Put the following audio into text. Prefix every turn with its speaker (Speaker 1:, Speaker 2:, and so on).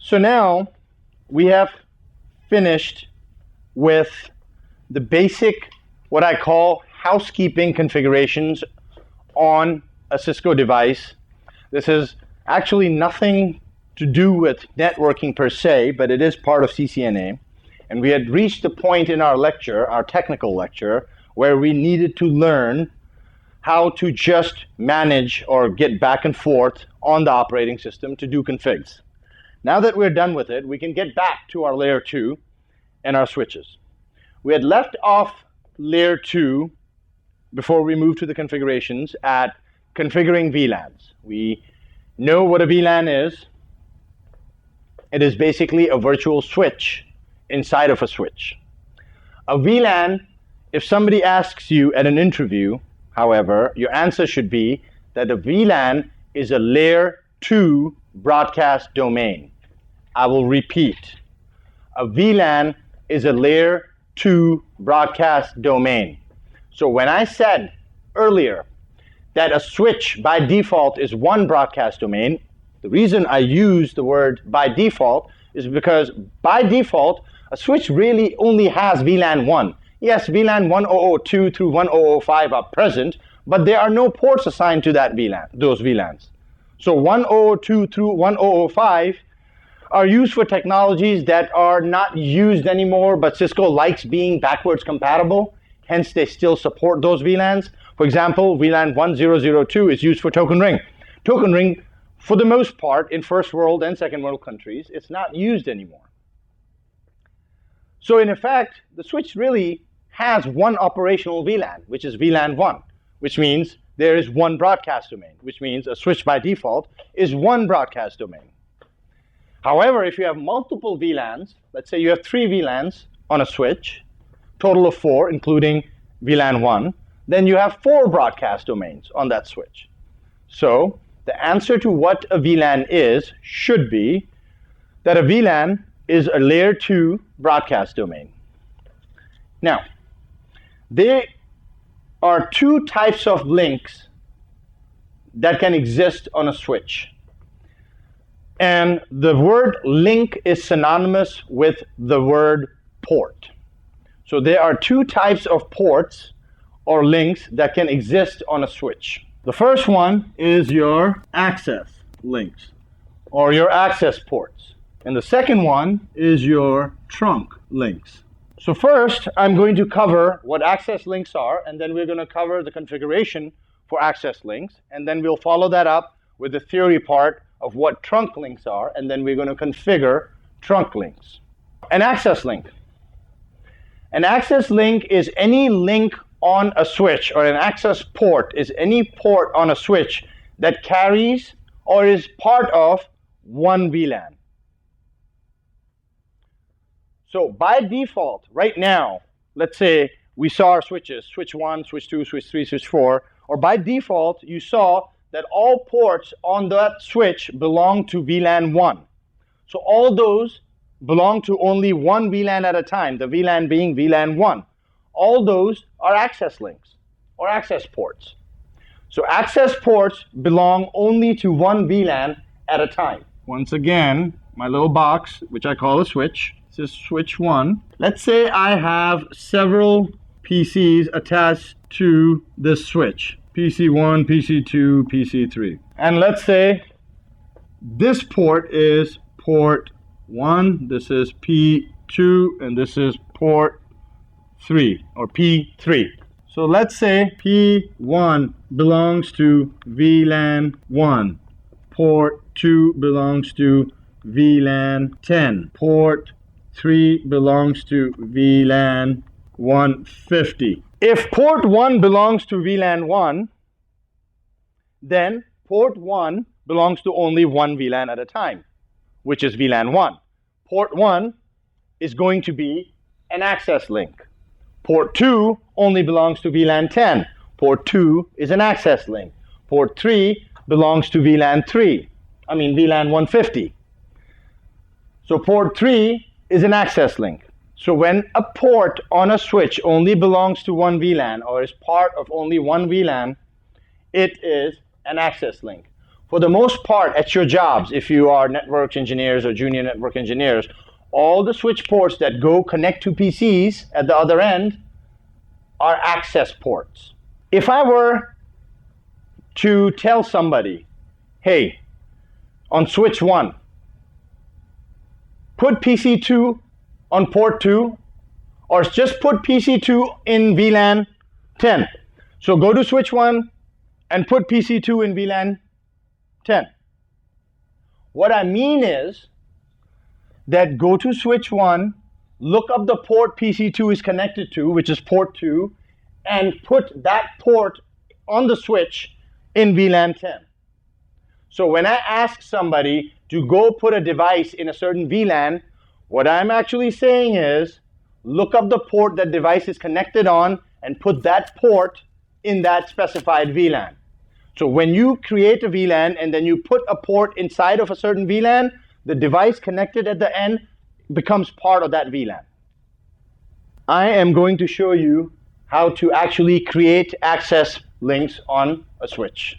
Speaker 1: So now we have finished with the basic, what I call housekeeping configurations on a Cisco device. This is actually nothing to do with networking per se, but it is part of CCNA. And we had reached the point in our lecture, our technical lecture, where we needed to learn how to just manage or get back and forth on the operating system to do configs. Now that we're done with it, we can get back to our layer 2 and our switches. We had left off layer 2 before we moved to the configurations at configuring VLANs. We know what a VLAN is. It is basically a virtual switch inside of a switch. A VLAN, if somebody asks you at an interview, however, your answer should be that a VLAN is a layer 2 broadcast domain. I will repeat. A VLAN is a layer 2 broadcast domain. So when I said earlier that a switch by default is one broadcast domain, the reason I use the word by default is because by default, a switch really only has VLAN 1. Yes, VLAN 1002 through 1005 are present, but there are no ports assigned to that VLAN, those VLANs. So 1002 through 1005 are used for technologies that are not used anymore, but Cisco likes being backwards compatible. Hence, they still support those VLANs. For example, VLAN 1002 is used for token ring. Token ring, for the most part, in first world and second world countries, it's not used anymore. So in effect, the switch really has one operational VLAN, which is VLAN 1, which means there is one broadcast domain, which means a switch by default is one broadcast domain. However, if you have multiple VLANs, let's say you have 3 VLANs on a switch, total of 4, including VLAN 1, then you have 4 broadcast domains on that switch. So the answer to what a VLAN is should be that a VLAN is a layer 2 broadcast domain. Now, there are 2 types of links that can exist on a switch. And the word link is synonymous with the word port. So there are 2 types of ports or links that can exist on a switch. The first one is your access links or your access ports. And the second one is your trunk links. So first, I'm going to cover what access links are, and then we're going to cover the configuration for access links, and then we'll follow that up with the theory part of what trunk links are, and then we're going to configure trunk links. An access link. An access link is any link on a switch, or an access port is any port on a switch that carries or is part of one VLAN. So by default, right now, let's say we saw our switches, switch 1, switch 2, switch 3, switch 4, or by default, you saw that all ports on that switch belong to VLAN 1. So all those belong to only one VLAN at a time, the VLAN being VLAN 1. All those are access links or access ports. So access ports belong only to one VLAN at a time. Once again, my little box, which I call a switch, this is switch 1. Let's say I have several PCs attached to this switch. PC1, PC2, PC3. And let's say this port is port 1, this is P2, and this is port 3, or P3. So let's say P1 belongs to VLAN 1. Port 2 belongs to VLAN 10. Port 3 belongs to VLAN 150. If port 1 belongs to VLAN 1, then port 1 belongs to only one VLAN at a time, which is VLAN 1. Port 1 is going to be an access link. Port 2 only belongs to VLAN 10. Port 2 is an access link. Port 3 belongs to VLAN 150. So port 3 is an access link. So when a port on a switch only belongs to one VLAN or is part of only one VLAN, it is an access link. For the most part, at your jobs, if you are network engineers or junior network engineers, all the switch ports that go connect to PCs at the other end are access ports. If I were to tell somebody, hey, on switch 1, put PC2 on port 2, or just put PC2 in VLAN 10. So go to switch 1 and put PC2 in VLAN 10. What I mean is that go to switch 1, look up the port PC2 is connected to, which is port 2, and put that port on the switch in VLAN 10. So when I ask somebody to go put a device in a certain VLAN, what I'm actually saying is look up the port that device is connected on and put that port in that specified VLAN. So when you create a VLAN and then you put a port inside of a certain VLAN, the device connected at the end becomes part of that VLAN. I am going to show you how to actually create access links on a switch.